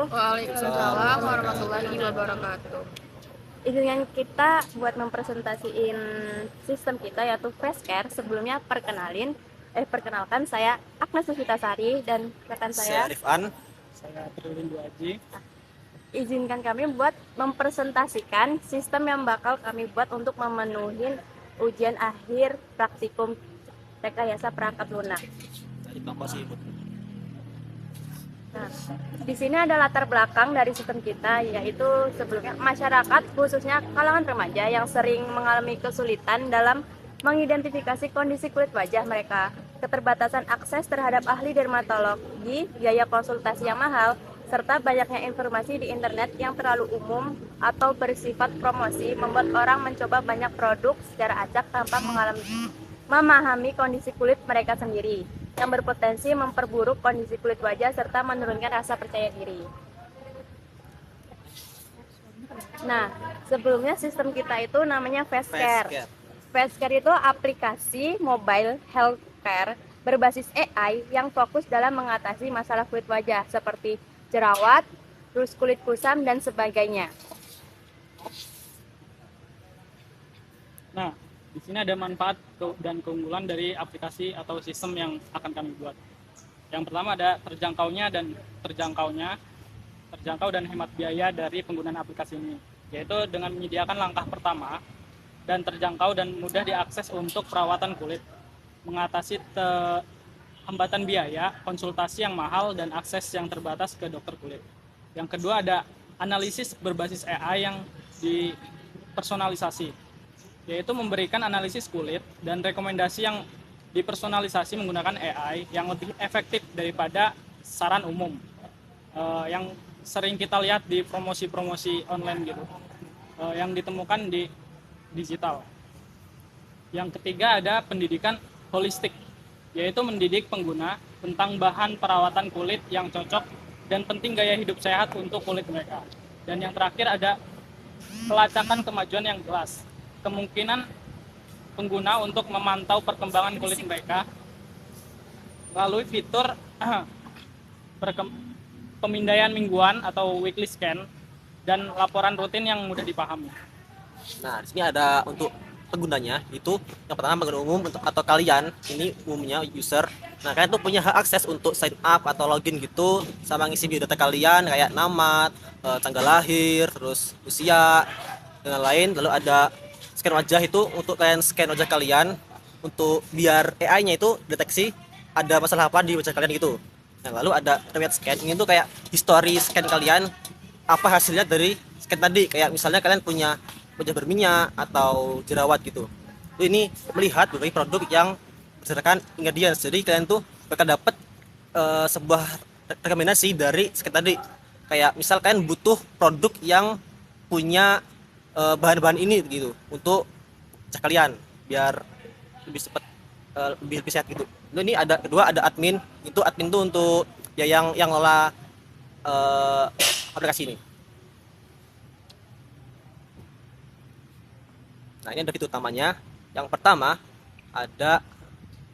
Waalaikumsalam warahmatullahi wabarakatuh. Izinkan kita buat mempresentasiin sistem kita yaitu Fastcare. Sebelumnya perkenalkan saya Agnes Sari dan rekan saya Rifan. Saya Trulin Duaji. Izinkan kami buat mempresentasikan sistem yang bakal kami buat untuk memenuhi ujian akhir praktikum rekayasa perangkat lunak. Nah, di sini ada latar belakang dari sistem kita, yaitu sebelumnya masyarakat khususnya kalangan remaja yang sering mengalami kesulitan dalam mengidentifikasi kondisi kulit wajah mereka, keterbatasan akses terhadap ahli dermatologi, biaya konsultasi yang mahal, serta banyaknya informasi di internet yang terlalu umum atau bersifat promosi membuat orang mencoba banyak produk secara acak tanpa memahami kondisi kulit mereka sendiri, yang berpotensi memperburuk kondisi kulit wajah serta menurunkan rasa percaya diri. Nah, sebelumnya sistem kita itu namanya Fastcare. Fastcare itu aplikasi mobile healthcare berbasis AI yang fokus dalam mengatasi masalah kulit wajah seperti jerawat, terus kulit kusam dan sebagainya. Nah, di sini ada manfaat dan keunggulan dari aplikasi atau sistem yang akan kami buat. Yang pertama ada terjangkau dan hemat biaya dari penggunaan aplikasi ini, yaitu dengan menyediakan langkah pertama dan terjangkau dan mudah diakses untuk perawatan kulit, mengatasi hambatan biaya, konsultasi yang mahal, dan akses yang terbatas ke dokter kulit. Yang kedua ada analisis berbasis AI yang dipersonalisasi, yaitu memberikan analisis kulit dan rekomendasi yang dipersonalisasi menggunakan AI yang lebih efektif daripada saran umum yang sering kita lihat di promosi-promosi online gitu, yang ditemukan di digital. Yang ketiga ada pendidikan holistik, yaitu mendidik pengguna tentang bahan perawatan kulit yang cocok dan penting gaya hidup sehat untuk kulit mereka. Dan yang terakhir ada pelacakan kemajuan yang jelas, kemungkinan pengguna untuk memantau perkembangan kulit mereka melalui fitur pemindaian mingguan atau weekly scan dan laporan rutin yang mudah dipahami. Nah, di sini ada untuk penggunanya, itu yang pertama pengguna umum atau kalian ini umumnya user. Nah, kalian tuh punya hak akses untuk sign up atau login gitu sama ngisi biodata kalian kayak nama, tanggal lahir, terus usia dan lain. Lalu ada scan wajah, itu untuk kalian scan wajah kalian untuk biar AI-nya itu deteksi ada masalah apa di wajah kalian gitu. Nah, lalu ada riwayat scan, ini tuh kayak history scan kalian, apa hasilnya dari scan tadi, kayak misalnya kalian punya wajah berminyak atau jerawat gitu. Ini melihat berbagai produk yang berdasarkan ingredients, jadi kalian tuh bakal dapat sebuah rekomendasi dari scan tadi. Kayak misal kalian butuh produk yang punya bahan-bahan ini gitu untuk wajah kalian biar lebih cepat, lebih sehat gitu. Lalu ini ada kedua ada admin, itu admin tuh untuk ya yang ngelola aplikasi ini. Nah, ini ada fitur utamanya. Yang pertama ada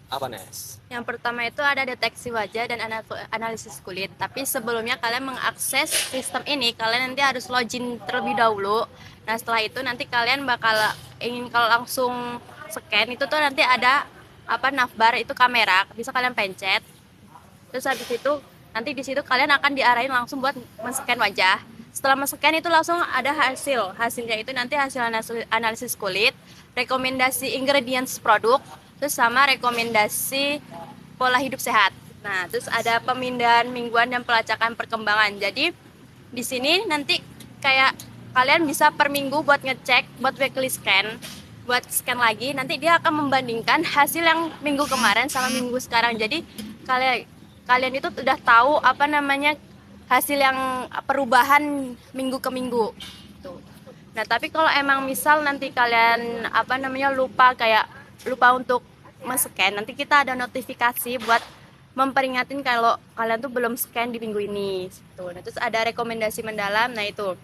apa, Nes? Yang pertama itu ada deteksi wajah dan analisis kulit. Tapi sebelumnya kalian mengakses sistem ini, kalian nanti harus login terlebih dahulu. Nah, setelah itu nanti kalian bakal kalau langsung scan itu tuh nanti ada navbar, itu kamera, bisa kalian pencet. Terus habis itu nanti di situ kalian akan diarahin langsung buat men-scan wajah. Setelah men-scan itu langsung ada hasilnya itu nanti hasil analisis kulit, rekomendasi ingredients produk, terus sama rekomendasi pola hidup sehat. Nah, terus ada pemindahan mingguan dan pelacakan perkembangan. Jadi di sini nanti kayak kalian bisa per minggu buat ngecek, buat weekly scan, buat scan lagi. Nanti dia akan membandingkan hasil yang minggu kemarin sama minggu sekarang. Jadi kalian itu udah tahu hasil yang perubahan minggu ke minggu. Tuh. Nah, tapi kalau emang misal nanti kalian lupa untuk men-scan, nanti kita ada notifikasi buat memperingatin kalau kalian tuh belum scan di minggu ini. Tuh. Nah, terus ada rekomendasi mendalam. Nah, itu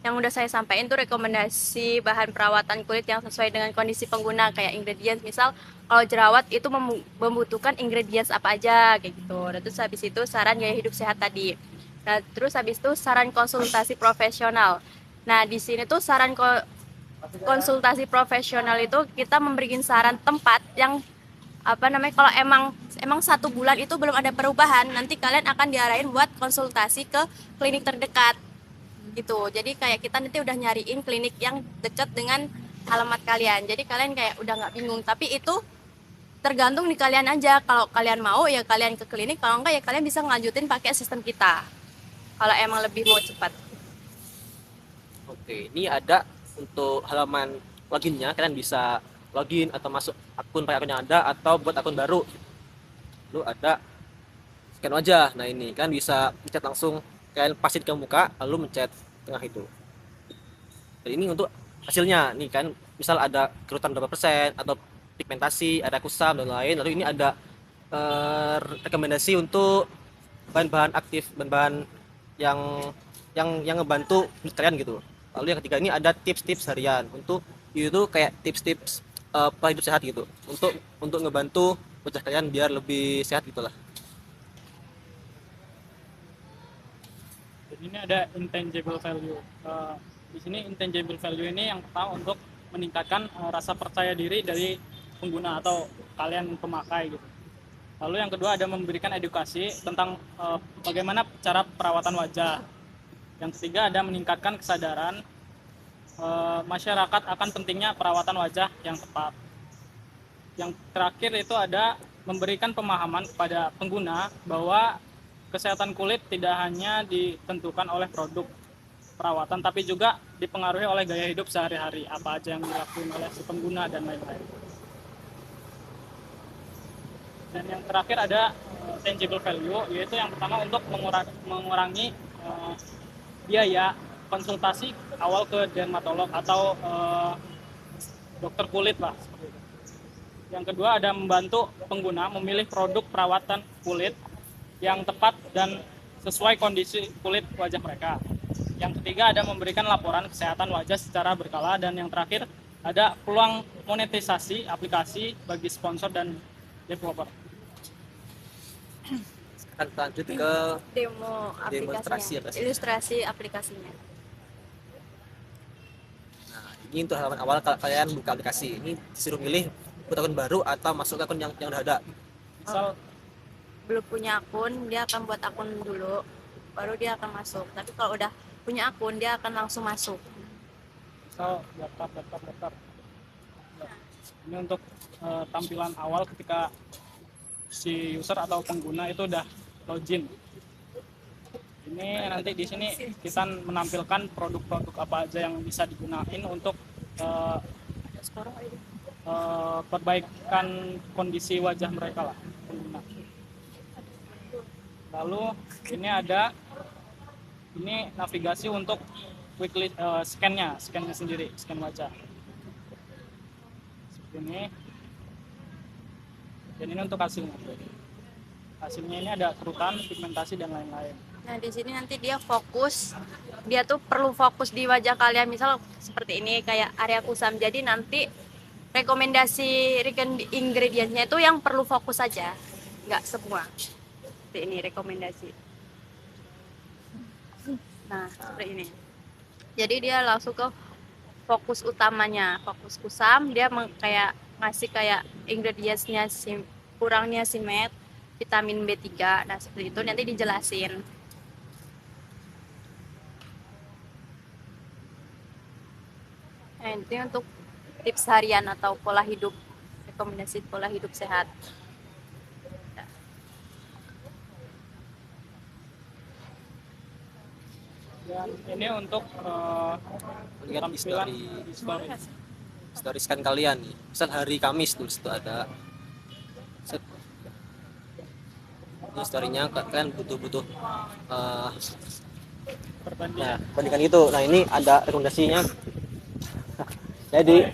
yang udah saya sampaikan tuh rekomendasi bahan perawatan kulit yang sesuai dengan kondisi pengguna, kayak ingredients, misal kalau jerawat itu membutuhkan ingredients apa aja kayak gitu. Dan terus habis itu saran gaya hidup sehat tadi. Nah, terus habis itu saran konsultasi profesional. Nah, di sini tuh konsultasi profesional itu kita memberikan saran tempat yang apa namanya, kalau emang 1 bulan itu belum ada perubahan, nanti kalian akan diarahin buat konsultasi ke klinik terdekat gitu. Jadi kayak kita nanti udah nyariin klinik yang dekat dengan alamat kalian, jadi kalian kayak udah nggak bingung. Tapi itu tergantung di kalian aja, kalau kalian mau ya kalian ke klinik, kalau enggak ya kalian bisa ngelanjutin pakai sistem kita kalau emang lebih mau cepat. Oke, ini ada untuk halaman loginnya, kalian bisa login atau masuk akun pakai akun yang ada atau buat akun baru. Lalu ada scan wajah. Nah ini kan bisa mencet langsung, kalian pasin ke muka lalu mencet tengah itu. Dan ini untuk hasilnya nih kan, misal ada kerutan berapa persen atau pigmentasi, ada kusam dan lain. Lalu ini ada rekomendasi untuk bahan-bahan aktif, bahan-bahan yang ngebantu kalian gitu. Lalu yang ketiga ini ada tips-tips harian, untuk itu kayak tips-tips pola hidup sehat gitu, untuk ngebantu wajah kalian biar lebih sehat gitulah. Dan ini ada intangible value. Di sini intangible value ini yang pertama untuk meningkatkan rasa percaya diri dari pengguna atau kalian pemakai gitu. Lalu yang kedua ada memberikan edukasi tentang bagaimana cara perawatan wajah. Yang ketiga ada meningkatkan kesadaran masyarakat akan pentingnya perawatan wajah yang tepat. Yang terakhir itu ada memberikan pemahaman kepada pengguna bahwa kesehatan kulit tidak hanya ditentukan oleh produk perawatan, tapi juga dipengaruhi oleh gaya hidup sehari-hari, apa aja yang dilakukan oleh si pengguna dan lain-lain. Dan yang terakhir ada tangible value, yaitu yang pertama untuk mengurangi biaya konsultasi awal ke dermatolog atau dokter kulit lah seperti itu. Yang kedua ada membantu pengguna memilih produk perawatan kulit yang tepat dan sesuai kondisi kulit wajah mereka. Yang ketiga ada memberikan laporan kesehatan wajah secara berkala, dan yang terakhir ada peluang monetisasi aplikasi bagi sponsor dan developer. Sekarang lanjut ke Demonstrasi ilustrasi aplikasinya. nah ini untuk halaman awal. Kalau kalian buka aplikasi ini disuruh milih buat akun baru atau masuk ke akun yang udah ada. Misal Belum punya akun, dia akan buat akun dulu, baru dia akan masuk. Tapi kalau udah punya akun, dia akan langsung masuk. daftar. Ini untuk tampilan awal ketika si user atau pengguna itu udah login. Ini nanti di sini kita menampilkan produk-produk apa aja yang bisa digunakan untuk perbaikan kondisi wajah mereka lah, pengguna. Lalu ini navigasi untuk quickly scan-nya sendiri, scan wajah. Seperti ini. Dan ini untuk hasilnya. Hasilnya ini ada kerutan, pigmentasi dan lain-lain. Nah, di sini nanti dia tuh perlu fokus di wajah kalian, misal seperti ini kayak area kusam. Jadi nanti rekomendasi ingredientnya itu yang perlu fokus saja, nggak semua. Seperti ini rekomendasi. Nah, seperti ini. Jadi dia langsung ke fokus utamanya, fokus kusam. Dia kayak ngasih kayak ingredientsnya, kurangnya simet, vitamin B3. Nah, seperti itu nanti dijelasin. Nah, ini untuk tips harian atau pola hidup, rekomendasi pola hidup sehat. Dan ini untuk Lihat tampilan history history. scan kalian nih. Misal hari Kamis tuh situ ada set. Ini historinya kalian butuh Perbandingan. bandingkan itu. Nah ini ada rekomendasinya. Jadi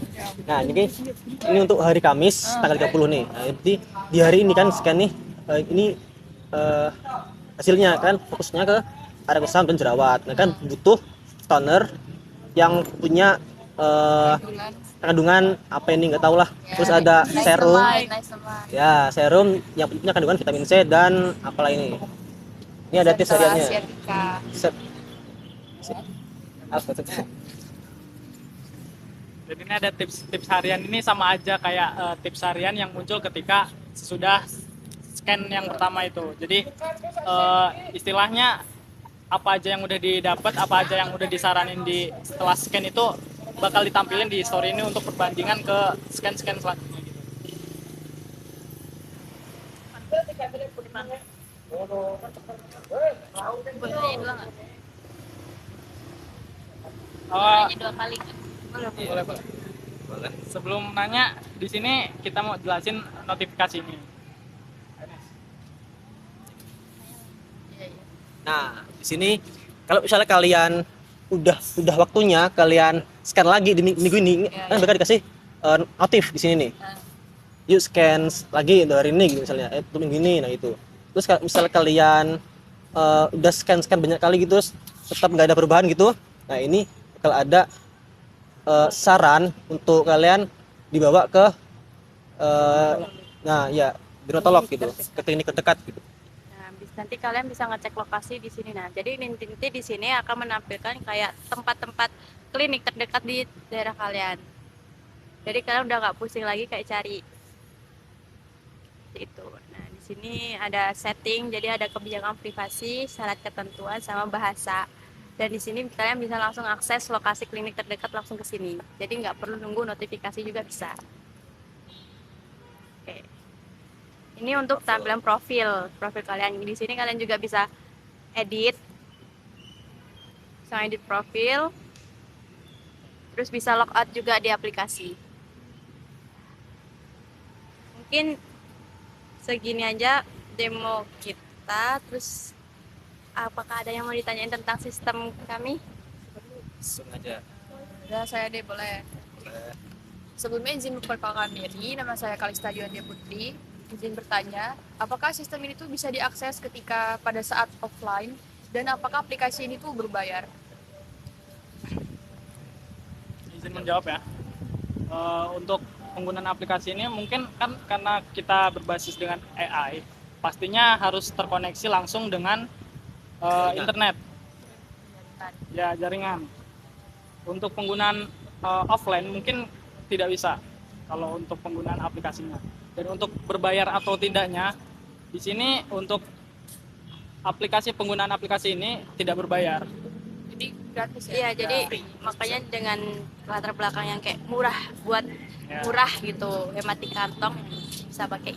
ini untuk hari Kamis tanggal 30 nih. Nah, jadi di hari ini kan scan nih, ini hasilnya kan fokusnya ke area kusam dan jerawat. Nah kan butuh toner yang punya kandungan apa ini nggak tahu lah. Terus ada serum, ya serum yang punya kandungan vitamin C dan apalah ini. Ini ada tips setelah hariannya. Asiatica. Set. Apa tuh? Jadi ini ada tips harian, ini sama aja kayak tips harian yang muncul ketika sesudah scan yang pertama itu. Jadi istilahnya apa aja yang udah didapat, apa aja yang udah disaranin di setelah scan itu bakal ditampilin di story ini untuk perbandingan ke scan-scan selanjutnya gitu. Boleh nanya dua nggak? Oh, Nanya 2 kali kan? boleh. Boleh. Sebelum nanya, di sini kita mau jelasin notifikasi ini. Iya, iya. Nah, di sini kalau misalnya kalian udah waktunya kalian scan lagi di minggu ini, kan bakal dikasih notif di sini nih. Yuk scan lagi dari ini gitu misalnya, untuk minggu ini, nah itu. Terus kalau misalnya kalian udah scan banyak kali gitu, terus tetap nggak ada perubahan gitu, nah ini bakal ada saran untuk kalian dibawa ke nah ya dermatolog gitu, ke klinik terdekat gitu. Nah, nanti kalian bisa ngecek lokasi di sini. Nah, jadi nanti di sini akan menampilkan kayak tempat-tempat klinik terdekat di daerah kalian. Jadi kalian udah nggak pusing lagi kayak cari itu. Nah, di sini ada setting, jadi ada kebijakan privasi, syarat ketentuan, sama bahasa. Dan di sini kalian bisa langsung akses lokasi klinik terdekat langsung ke sini. Jadi nggak perlu nunggu notifikasi juga bisa. Oke. Ini untuk tampilan profil kalian. Di sini kalian juga bisa edit profil, terus bisa logout juga di aplikasi. Mungkin segini aja demo kita. Terus apakah ada yang mau ditanyain tentang sistem kami? Langsung aja. Ya, saya deh boleh. Sebelumnya izin memperkenalkan diri, nama saya Kalista Yuandia Putri. Izin bertanya, apakah sistem ini tuh bisa diakses ketika pada saat offline, dan apakah aplikasi ini tuh berbayar? Izin menjawab ya. Untuk penggunaan aplikasi ini mungkin kan karena kita berbasis dengan AI, pastinya harus terkoneksi langsung dengan internet, ya jaringan. Untuk penggunaan offline mungkin tidak bisa kalau untuk penggunaan aplikasinya. Dan untuk berbayar atau tidaknya, di sini untuk penggunaan aplikasi ini tidak berbayar. Jadi gratis ya? Iya, jadi makanya dengan latar belakang yang kayak murah, buat Ya. murah gitu, hemat di kantong, bisa pakai.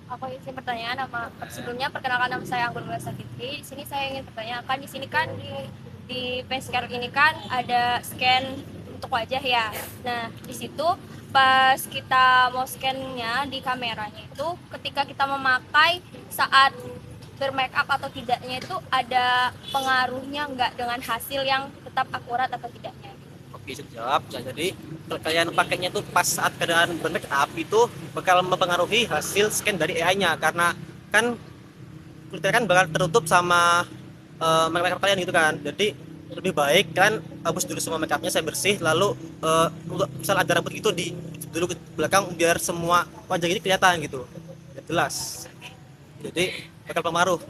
Aku izin pertanyaan sebelumnya perkenalkan nama saya Anggun Rasa Fitri. Di sini saya ingin pertanyakan, di sini kan di Facecare ini kan ada scan untuk wajah ya. Nah, di situ pas kita mau scan-nya di kameranya itu ketika kita memakai saat bermake up atau tidaknya itu ada pengaruhnya nggak dengan hasil yang tetap akurat atau tidaknya? Oke, bisa dijawab. Ya, jadi kalau kalian pakainya tuh pas saat keadaan bermake up itu bakal mempengaruhi hasil scan dari AI-nya, karena kan kulitnya kan bakal tertutup sama make up kalian gitu kan. Jadi lebih baik kan hapus dulu semua make upnya, saya bersih, lalu untuk misal ada rambut itu di dulu ke belakang biar semua wajah ini kelihatan gitu, biar jelas. Jadi bakal pengaruh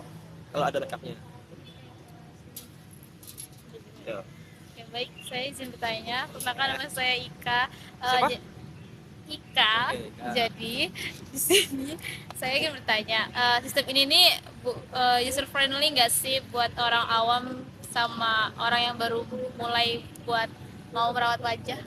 kalau ada make upnya. Yo. Ya, baik, saya izin bertanya. Perkenalkan nama saya Ika. Siapa? Ika. Oke, Ika. Jadi di sini saya ingin bertanya, sistem ini nih user friendly nggak sih buat orang awam sama orang yang baru mulai buat mau merawat wajah?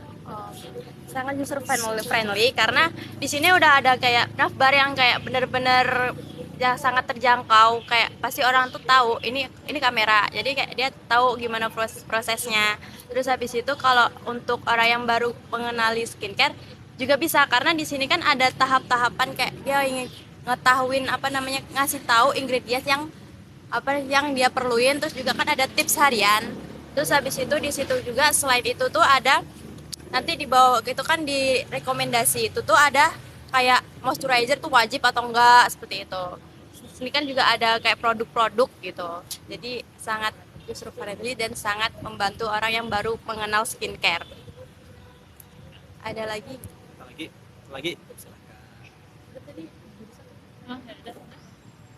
Sangat user friendly karena di sini udah ada kayak navbar yang kayak bener-bener yang sangat terjangkau, kayak pasti orang tuh tahu ini kamera, jadi kayak dia tahu gimana prosesnya. Terus habis itu kalau untuk orang yang baru mengenali skincare juga bisa, karena di sini kan ada tahap-tahapan kayak dia ingin ngetahuin ngasih tahu ingredients yang dia perluin. Terus juga kan ada tips harian. Terus habis itu di situ juga selain itu tuh ada nanti di bawah itu kan di rekomendasi itu tuh ada kayak moisturizer tuh wajib atau enggak, seperti itu. Ini kan juga ada kayak produk-produk gitu. Jadi sangat user friendly dan sangat membantu orang yang baru mengenal skincare. Ada lagi? lagi silakan.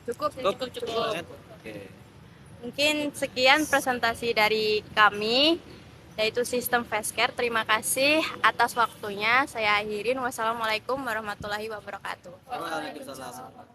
Cukup sih. Cukup. Oke. Mungkin sekian presentasi dari kami, yaitu sistem Fastcare. Terima kasih atas waktunya. Saya akhirin. Wassalamualaikum warahmatullahi wabarakatuh. Waalaikumsalam.